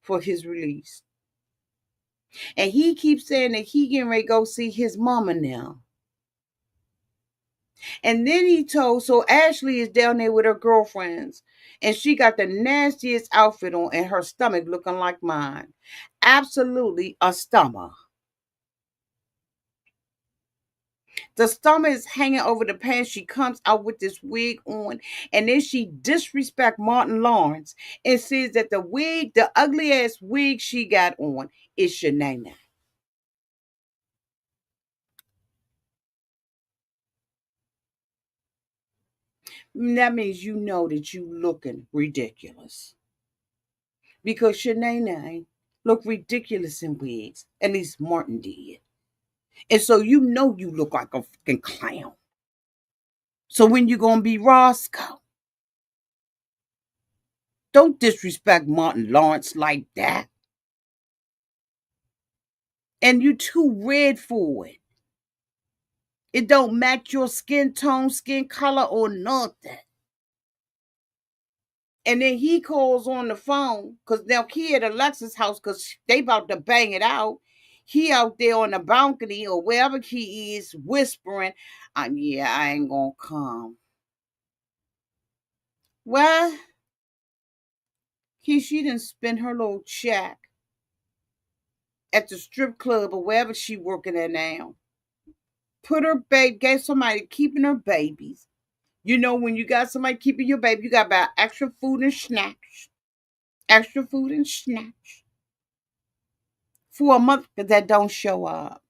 for his release. And he keeps saying that he getting ready to go see his mama now. And then he told, so Ashley is down there with her girlfriends, and she got the nastiest outfit on, and her stomach looking like mine. Absolutely a stomach. The stomach is hanging over the pants. She comes out with this wig on, and then she disrespect Martin Lawrence and says that the wig, the ugly ass wig she got on, is Shanae. That means you know that you looking ridiculous because Shanae look ridiculous in wigs. At least Martin did, and so you know you look like a fucking clown. So when you gonna be Roscoe? Don't disrespect Martin Lawrence like that. And you too red for it. It don't match your skin tone, skin color, or nothing. And then he calls on the phone because now he at Alexis' house because they about to bang it out. He out there on the balcony or wherever he is whispering, yeah, I ain't gonna come. Well, she didn't spend her little check at the strip club or wherever she working at now. Put her babe, gave somebody keeping her babies. You know, when you got somebody keeping your baby, you got about extra food and snacks. Extra food and snacks. For a month that don't show up.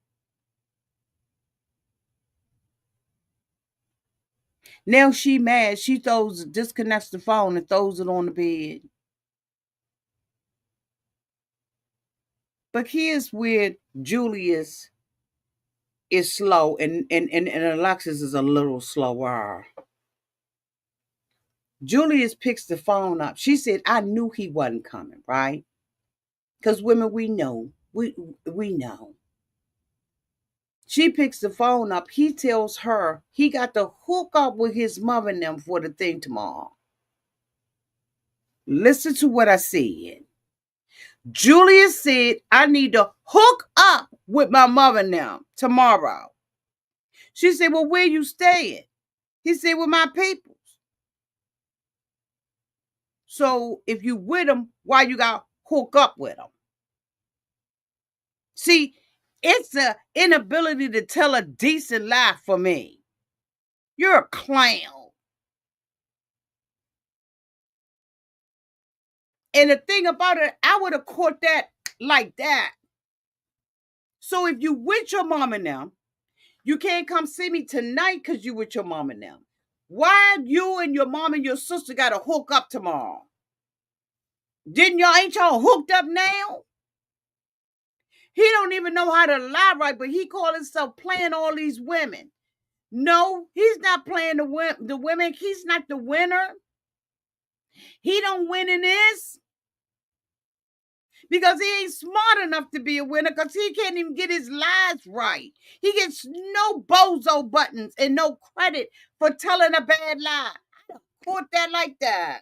Now she mad. She disconnects the phone and throws it on the bed. But here's where Julius is slow and Alexis is a little slower. Julius picks the phone up. She said, I knew he wasn't coming, right? Because women, we know. We know. She picks the phone up. He tells her he got to hook up with his mother and them for the thing tomorrow. Listen to what I said. Julius said, I need to hook up with my mother now tomorrow. She said, well, where you staying? He said, with my peoples. So if you with them, why you got to hook up with them? See, it's the inability to tell a decent lie for me. You're a clown. And the thing about it, I would have caught that like that. So if you with your mom and them, you can't come see me tonight because you with your mom and them. Why you and your mom and your sister got to hook up tomorrow? Ain't y'all hooked up now? He don't even know how to lie right, but he call himself playing all these women. No, he's not playing the women. He's not the winner. He don't win in this because he ain't smart enough to be a winner because he can't even get his lies right. He gets no bozo buttons and no credit for telling a bad lie. I don't caught that like that.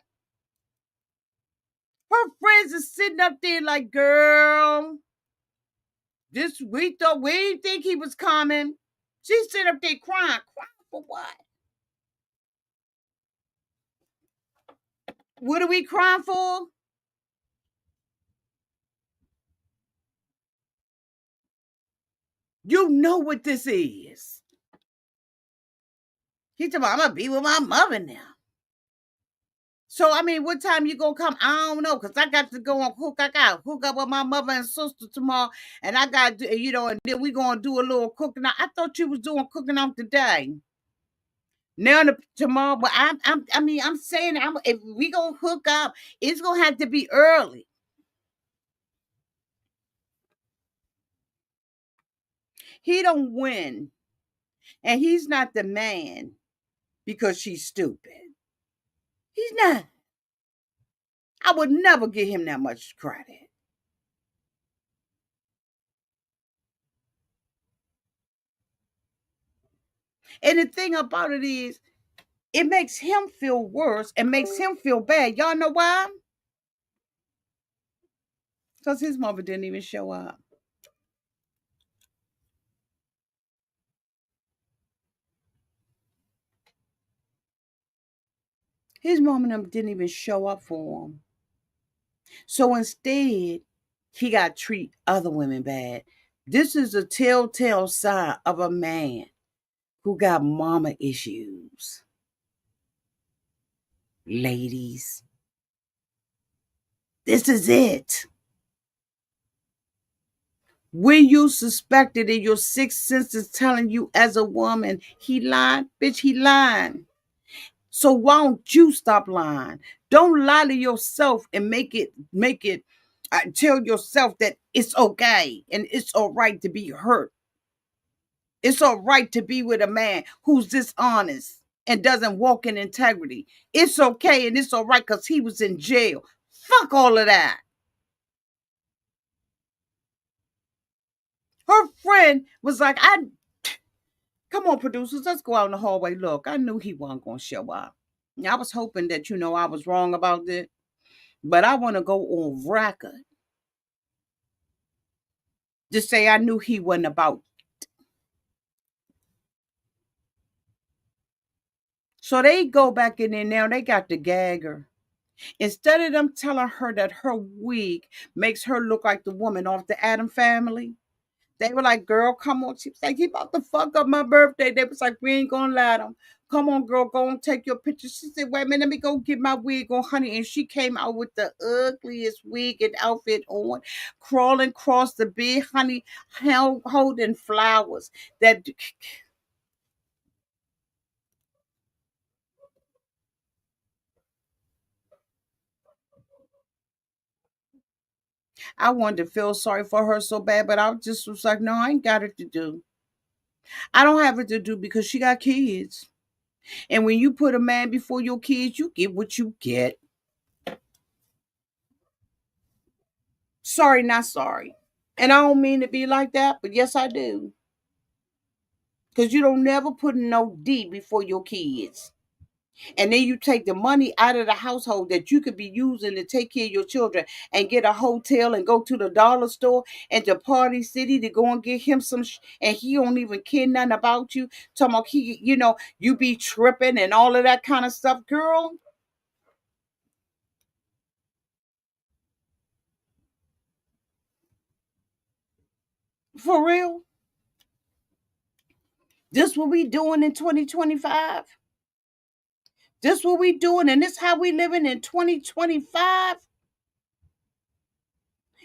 Her friends are sitting up there like, girl, we didn't think he was coming. She's sitting up there crying. Crying for what? What are we crying for? You know what this is. He told me, I'm gonna be with my mother now. So I mean, what time you gonna come? I don't know, cause I got to go on hook. I got to hook up with my mother and sister tomorrow, and I got to, and then we gonna do a little cooking. I thought you was doing cooking out today. Now tomorrow, but I'm saying, if we gonna hook up, it's gonna have to be early. He don't win, and he's not the man because she's stupid. He's not. I would never give him that much credit. And the thing about it is, it makes him feel worse and makes him feel bad. Y'all know why? Because his mother didn't even show up. His mom and them didn't even show up for him. So instead, he got to treat other women bad. This is a telltale sign of a man who got mama issues. Ladies, this is it. When you suspect it and your sixth sense is telling you as a woman, he lied, bitch, he lying. So why don't you stop lying? Don't lie to yourself and tell yourself that it's okay and it's all right to be hurt. It's all right to be with a man who's dishonest and doesn't walk in integrity. It's okay and it's all right because he was in jail. Fuck all of that. Her friend was like, come on, producers, let's go out in the hallway. Look, I knew he wasn't going to show up. I was hoping that, I was wrong about this, but I want to go on record. Just say I knew he wasn't about. So they go back in there now. They got the gagger. Instead of them telling her that her wig makes her look like the woman off the Adam Family, they were like, girl, come on. She was like, he about to fuck up my birthday. They was like, we ain't gonna let him. Come on, girl, go and take your picture. She said, wait a minute, let me go get my wig on, honey. And she came out with the ugliest wig and outfit on, crawling across the bed, honey, holding flowers. That I wanted to feel sorry for her so bad, but I just was like, no, I ain't got it to do. I don't have it to do because she got kids. And when you put a man before your kids, you get what you get. Sorry, not sorry. And I don't mean to be like that, but yes, I do. Because you don't never put no D before your kids. And then you take the money out of the household that you could be using to take care of your children and get a hotel and go to the dollar store and to Party City to go and get him and he don't even care nothing about you. Talking about you be tripping and all of that kind of stuff, girl. For real. This what we doing in 2025. This what we doing, and this how we living in 2025.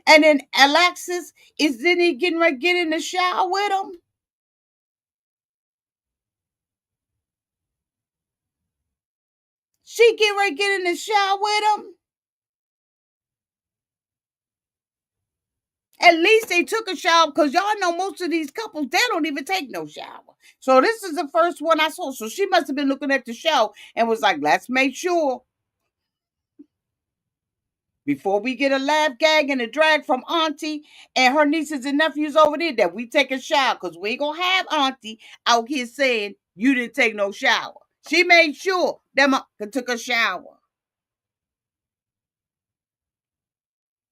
And then Alexis is then he getting ready to get in the shower with him. She get ready to get in the shower with him. At least they took a shower because y'all know most of these couples, they don't even take no shower. So this is the first one I saw. So she must have been looking at the show and was like, let's make sure before we get a laugh, gag, and a drag from Auntie and her nieces and nephews over there that we take a shower because we ain't gonna have Auntie out here saying you didn't take no shower. She made sure them took a shower.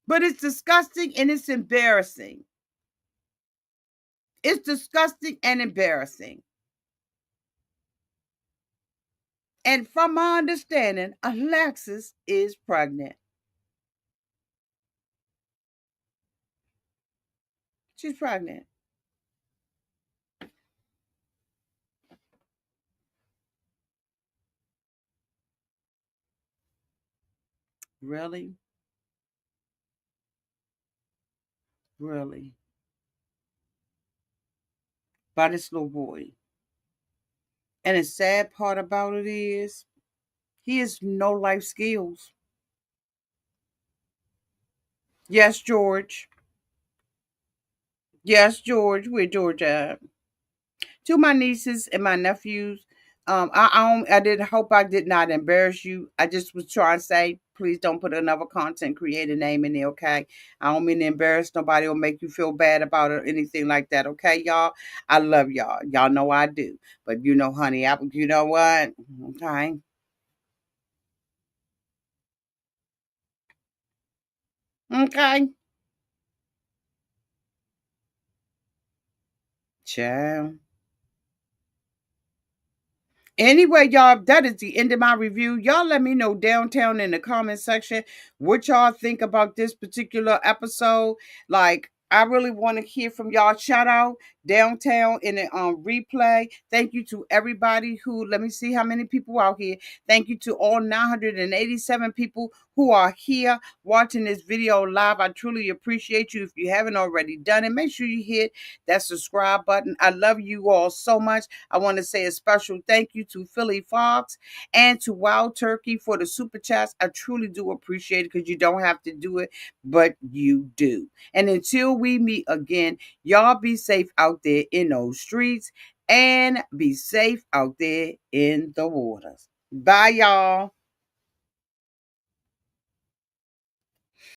But it's disgusting and it's embarrassing. It's disgusting and embarrassing. And from my understanding, Alexis is pregnant. She's pregnant. Really? Really? By this little boy. And the sad part about it is, he has no life skills. Yes, George. Yes, George. Where George at? To my nieces and my nephews, I did hope I did not embarrass you. I just was trying to say, please don't put another content creator name in there, okay? I don't mean to embarrass nobody or make you feel bad about it or anything like that, okay, y'all? I love y'all. Y'all know I do. But honey, you know what? Okay. Okay. Ciao. Anyway, y'all, that is the end of my review. Y'all let me know downtown in the comment section what y'all think about this particular episode. Like, I really want to hear from y'all. Shout out downtown in the replay. Thank you to everybody who, let me see how many people out here. Thank you to all 987 people who are here watching this video live. I truly appreciate you. If you haven't already done it, make sure you hit that subscribe button. I love you all so much. I want to say a special thank you to Philly Fox and to Wild Turkey for the super chats. I truly do appreciate it because you don't have to do it, but you do. And until we meet again, y'all be safe out there in those streets and be safe out there in the waters. Bye, y'all.